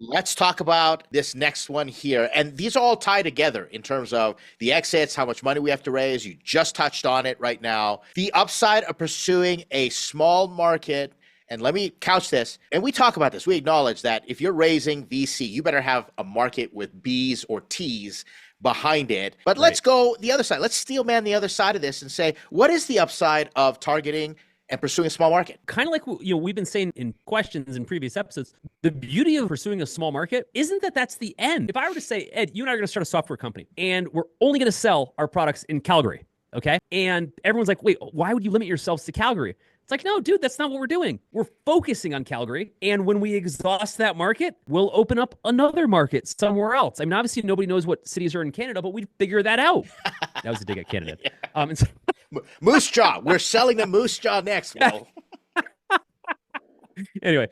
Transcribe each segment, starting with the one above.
let's talk about this next one here. And these all tie together in terms of the exits, how much money we have to raise. You just touched on it right now. The upside of pursuing a small market. And let me couch this. And we talk about this. We acknowledge that if you're raising VC, you better have a market with B's or T's behind it. But let's go the other side. Let's steel man the other side of this and say, what is the upside of targeting and pursuing a small market? Kind of like we've been saying in questions in previous episodes, the beauty of pursuing a small market isn't that that's the end. If I were to say, Ed, you and I are going to start a software company, and we're only going to sell our products in Calgary, okay? And everyone's like, wait, why would you limit yourselves to Calgary? It's like, no, dude, that's not what we're doing. We're focusing on Calgary. And when we exhaust that market, we'll open up another market somewhere else. I mean, obviously, nobody knows what cities are in Canada, but we'd figure that out. That was a dig at Canada. And so Moose Jaw. We're selling the Moose Jaw next, Will. Anyway,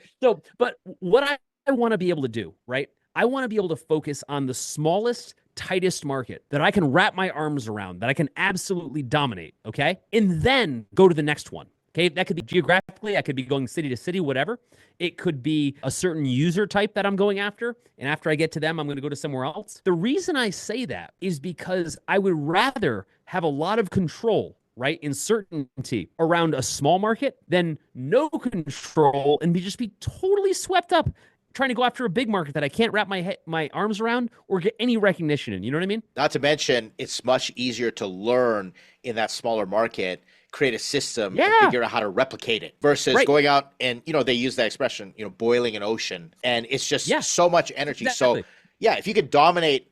but what I want to be able to do, right? I want to be able to focus on the smallest, tightest market that I can wrap my arms around, that I can absolutely dominate, okay? And then go to the next one. Okay, that could be geographically, I could be going city to city, whatever. It could be a certain user type that I'm going after. And after I get to them, I'm going to go to somewhere else. The reason I say that is because I would rather have a lot of control, right, and certainty around a small market than no control and just be totally swept up trying to go after a big market that I can't wrap my arms around or get any recognition in. You know what I mean? Not to mention, it's much easier to learn in that smaller market, create a system, and figure out how to replicate it versus going out and, they use that expression, boiling an ocean. And it's just so much energy. Exactly. So, if you could dominate,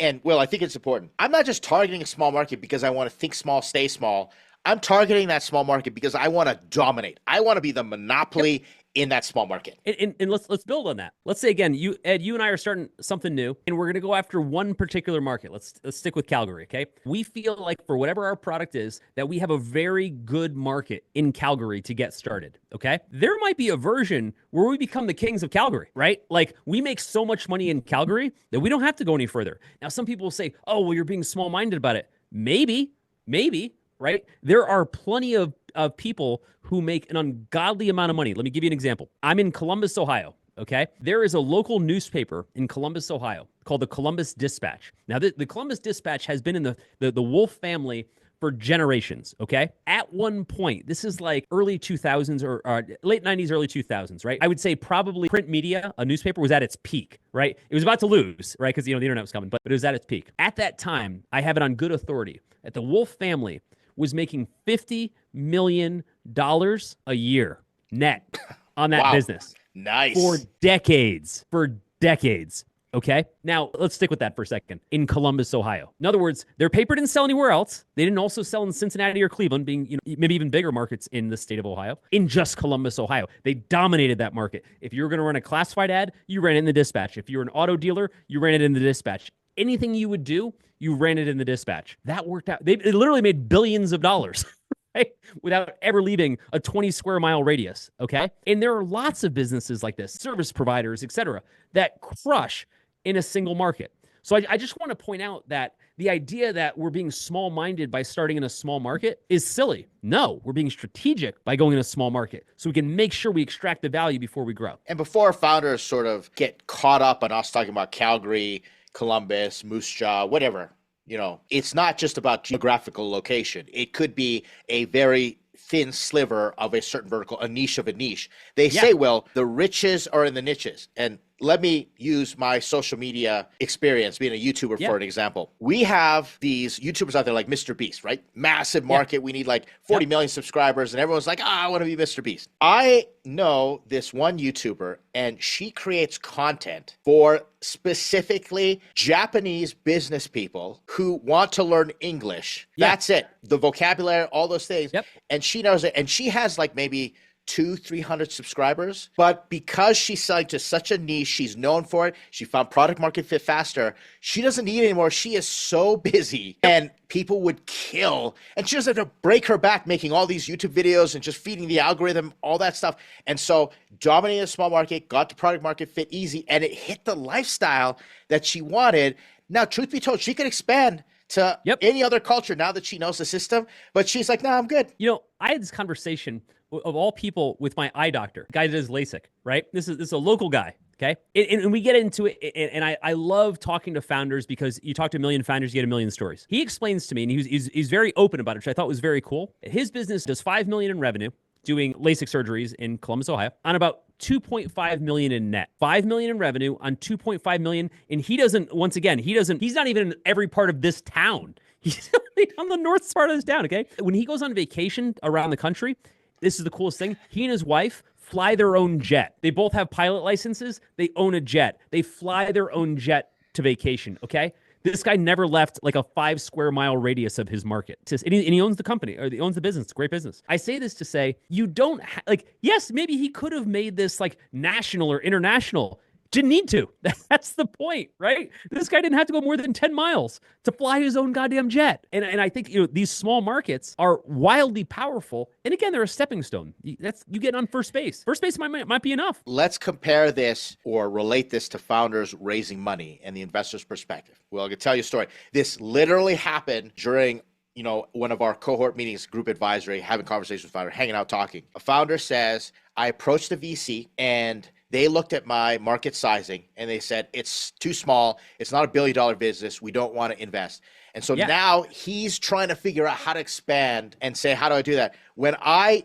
and Will, I think it's important. I'm not just targeting a small market because I want to think small, stay small. I'm targeting that small market because I want to dominate. I want to be the monopoly in that small market. And let's build on that. Let's say again, Ed, you and I are starting something new, and we're going to go after one particular market. Let's stick with Calgary, okay? We feel like for whatever our product is, that we have a very good market in Calgary to get started, okay? There might be a version where we become the kings of Calgary, right? Like we make so much money in Calgary that we don't have to go any further. Now, some people will say, oh, well, you're being small-minded about it. Maybe, right? There are plenty of people who make an ungodly amount of money. Let me give you an example. I'm in Columbus, Ohio, okay? There is a local newspaper in Columbus, Ohio called the Columbus Dispatch. Now, the Columbus Dispatch has been in the Wolf family for generations, okay? At one point, this is like early 2000s or late 90s, early 2000s, right? I would say probably print media, a newspaper, was at its peak, right? It was about to lose, right? Because, the internet was coming, but it was at its peak. At that time, I have it on good authority that the Wolf family was making $50 million a year net on that business. Nice. For decades. Okay? Now, let's stick with that for a second. In Columbus, Ohio. In other words, their paper didn't sell anywhere else. They didn't also sell in Cincinnati or Cleveland, being maybe even bigger markets in the state of Ohio. In just Columbus, Ohio. They dominated that market. If you were going to run a classified ad, you ran it in the Dispatch. If you were an auto dealer, you ran it in the Dispatch. Anything you would do, you ran it in the Dispatch. That worked out. They literally made billions of dollars, right? Without ever leaving a 20 square mile radius, okay? And there are lots of businesses like this, service providers, et cetera, that crush in a single market. So I just want to point out that the idea that we're being small-minded by starting in a small market is silly. No, we're being strategic by going in a small market so we can make sure we extract the value before we grow. And before founders sort of get caught up on us talking about Calgary, Columbus, Moose Jaw, whatever, it's not just about geographical location. It could be a very thin sliver of a certain vertical, a niche of a niche. They say, well, the riches are in the niches. And let me use my social media experience, being a YouTuber, for an example. We have these YouTubers out there like Mr. Beast, right? Massive market. We need like 40 million subscribers. And everyone's like, I want to be Mr. Beast. I know this one YouTuber, and she creates content for specifically Japanese business people who want to learn English. That's it. The vocabulary, all those things. And she knows it. And she has like maybe 200-300 subscribers, but because she's selling to such a niche, she's known for it. She found product market fit faster. She doesn't need it anymore. She is so busy, and people would kill. And she doesn't have to break her back making all these YouTube videos and just feeding the algorithm, all that stuff. And so dominated a small market, got the product market fit easy, and it hit the lifestyle that she wanted. Now, truth be told, she could expand to any other culture now that she knows the system, but she's like, I'm good. I had this conversation of all people with my eye doctor, guy that does LASIK, right? This is a local guy. Okay. And we get into it. And I love talking to founders because you talk to a million founders, you get a million stories. He explains to me, and he's very open about it, which I thought was very cool. His business does $5 million in revenue doing LASIK surgeries in Columbus, Ohio, on about 2.5 million in net. 5 million in revenue on 2.5 million. And he doesn't, once again, he's not even in every part of this town. He's on the north part of this town, okay? When he goes on vacation around the country, this is the coolest thing. He and his wife fly their own jet. They both have pilot licenses. They own a jet. They fly their own jet to vacation, okay? This guy never left like a 5 square mile radius of his market. And he owns the company, or he owns the business. It's a great business. I say this to say, you don't, yes, maybe he could have made this like national or international. Didn't need to. That's the point, right? This guy didn't have to go more than 10 miles to fly his own goddamn jet. And I think these small markets are wildly powerful. And again, they're a stepping stone. You get on first base. First base might be enough. Let's compare this or relate this to founders raising money and the investor's perspective. Well, I can tell you a story. This literally happened during one of our cohort meetings, group advisory, having conversations with founder, hanging out, talking. A founder says, I approached the VC and they looked at my market sizing and they said, it's too small. It's not $1 billion business. We don't want to invest. And so now he's trying to figure out how to expand and say, how do I do that? When I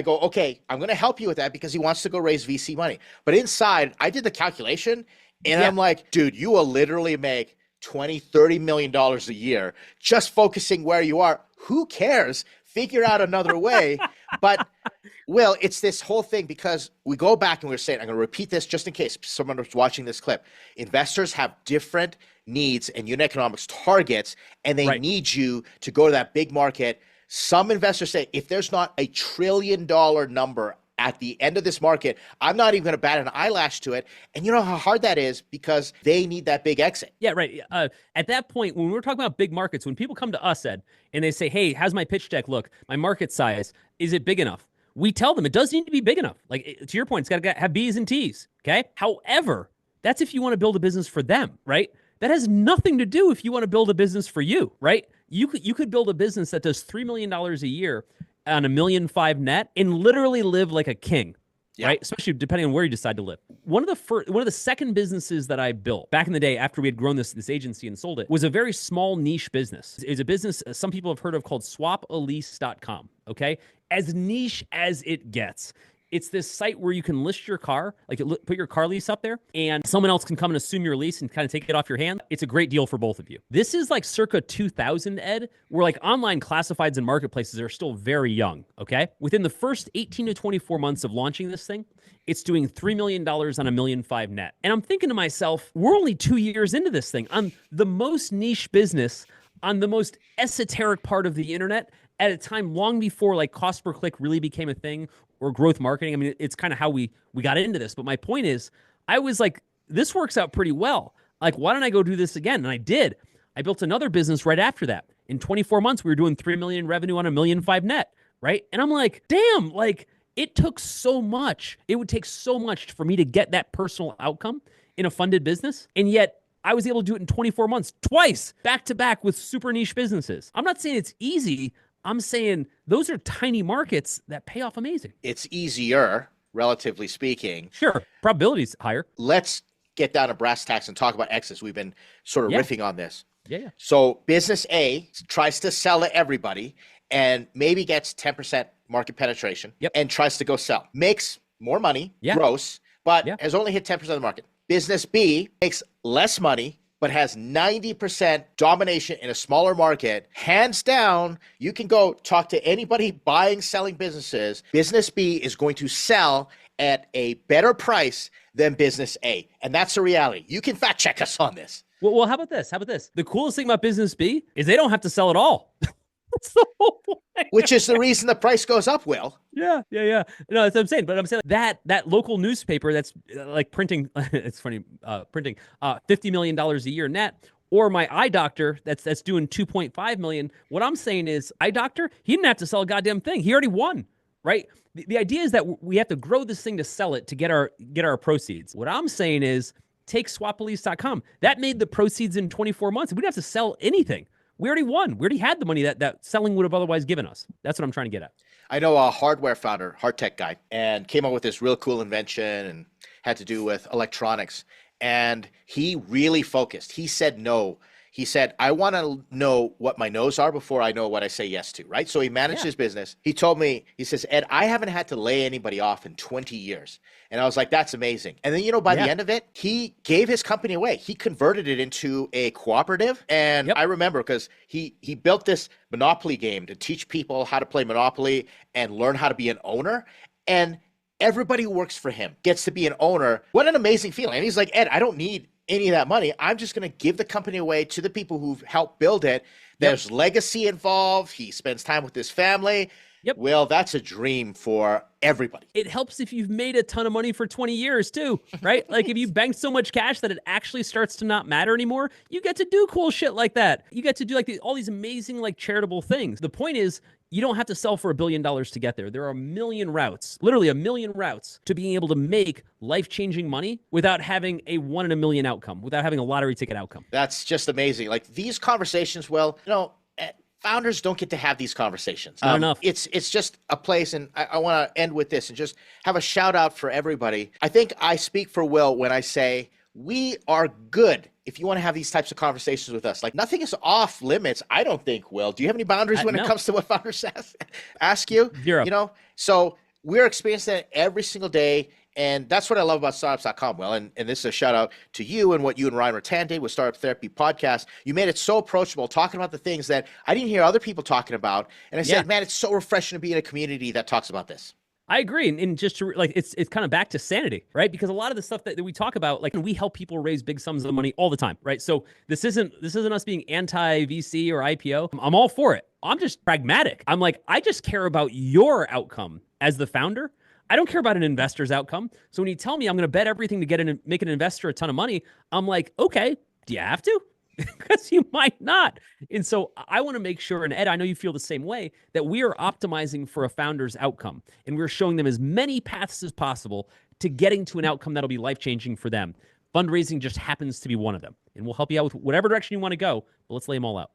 go, okay, I'm going to help you with that because he wants to go raise VC money. But inside, I did the calculation and I'm like, dude, you will literally make $20-30 million a year just focusing where you are. Who cares? Figure out another way. But Will, it's this whole thing because we go back and we're saying, I'm going to repeat this just in case someone was watching this clip. Investors have different needs and unit economics targets, and they need you to go to that big market. Some investors say, if there's not $1 trillion number at the end of this market, I'm not even going to bat an eyelash to it. And you know how hard that is because they need that big exit. Yeah, right. At that point, when we're talking about big markets, when people come to us, Ed, and they say, hey, how's my pitch deck look? My market size, is it big enough? We tell them it does need to be big enough. Like, to your point, it's got to have B's and T's, okay? However, that's if you want to build a business for them, right? That has nothing to do if you want to build a business for you, right? You could build a business that does $3 million a year on $1.5 million net and literally live like a king, right? Especially depending on where you decide to live. One of the second businesses that I built back in the day after we had grown this agency and sold it was a very small niche business. It's a business some people have heard of called Swapalease.com, okay? As niche as it gets. It's this site where you can list your car, like put your car lease up there, and someone else can come and assume your lease and kind of take it off your hand. It's a great deal for both of you. This is like circa 2000, Ed, where like online classifieds and marketplaces are still very young, okay? Within the first 18 to 24 months of launching this thing, it's doing $3 million on $1.5 million net. And I'm thinking to myself, we're only 2 years into this thing. On the most niche business, on the most esoteric part of the internet, at a time long before like cost per click really became a thing or growth marketing. I mean, it's kind of how we got into this. But my point is, I was like, this works out pretty well. Like, why don't I go do this again? And I did. I built another business right after that. In 24 months, we were doing $3 million revenue on $1.5 million net, right? And I'm like, damn, like it took so much. It would take so much for me to get that personal outcome in a funded business. And yet I was able to do it in 24 months, twice, back to back with super niche businesses. I'm not saying it's easy. I'm saying those are tiny markets that pay off amazing. It's easier, relatively speaking. Sure. Probability's higher. Let's get down to brass tacks and talk about exits. We've been sort of riffing on this. Yeah. So business A tries to sell to everybody and maybe gets 10% market penetration and tries to go sell. Makes more money, gross, but has only hit 10% of the market. Business B makes less money, but has 90% domination in a smaller market. Hands down, you can go talk to anybody buying, selling businesses. Business B is going to sell at a better price than business A. And that's the reality. You can fact check us on this. Well, how about this? The coolest thing about business B is they don't have to sell at all. That's the whole point. Which is the reason the price goes up, Will. Yeah. No, that's what I'm saying. But I'm saying that local newspaper that's like printing, it's funny, printing $50 million a year net, or my eye doctor that's doing 2.5 million. What I'm saying is, eye doctor, he didn't have to sell a goddamn thing. He already won, right? The idea is that we have to grow this thing to sell it to get our proceeds. What I'm saying is, take Swapalease.com. That made the proceeds in 24 months. We didn't have to sell anything. we already won. We already had the money that selling would have otherwise given us. That's what I'm trying to get at. I know a hardware founder, hard tech guy, and came up with this real cool invention and had to do with electronics. And he really focused. He said no. He said, I want to know what my no's are before I know what I say yes to, right? So he managed his business. He told me, he says, Ed, I haven't had to lay anybody off in 20 years. And I was like, that's amazing. And then, you know, by the end of it, he gave his company away. He converted it into a cooperative. And I remember because he built this Monopoly game to teach people how to play Monopoly and learn how to be an owner. And everybody who works for him gets to be an owner. What an amazing feeling. And he's like, Ed, I don't need any of that money. I'm just going to give the company away to the people who've helped build it. There's legacy involved. He spends time with his family. Well, that's a dream for everybody. It helps if you've made a ton of money for 20 years too, right? Like if you banked so much cash that it actually starts to not matter anymore, you get to do cool shit like that. You get to do like all these amazing like charitable things. The point is, you don't have to sell for $1 billion to get there. There are a million routes, literally a million routes to being able to make life-changing money without having a 1 in a million outcome, without having a lottery ticket outcome. That's just amazing. Like these conversations, well, you know, founders don't get to have these conversations. Not enough. It's just a place, and I want to end with this and just have a shout out for everybody. I think I speak for Will when I say we are good if you want to have these types of conversations with us. Like nothing is off limits, I don't think, Will. Do you have any boundaries when it comes to what founders ask you? Zero. You know, so we're experiencing that every single day. And that's what I love about Startups.com, Will. And this is a shout out to you and what you and Ryan Rattan did with Startup Therapy Podcast. You made it so approachable, talking about the things that I didn't hear other people talking about. And I said, man, it's so refreshing to be in a community that talks about this. I agree. And just to like, it's kind of back to sanity, right? Because a lot of the stuff that we talk about, like we help people raise big sums of money all the time, right? So this isn't us being anti VC or IPO. I'm all for it. I'm just pragmatic. I'm like, I just care about your outcome as the founder. I don't care about an investor's outcome. So when you tell me I'm going to bet everything to make an investor a ton of money, I'm like, okay, do you have to? Because you might not. And so I want to make sure, and Ed, I know you feel the same way, that we are optimizing for a founder's outcome. And we're showing them as many paths as possible to getting to an outcome that'll be life-changing for them. Fundraising just happens to be one of them. And we'll help you out with whatever direction you want to go, but let's lay them all out.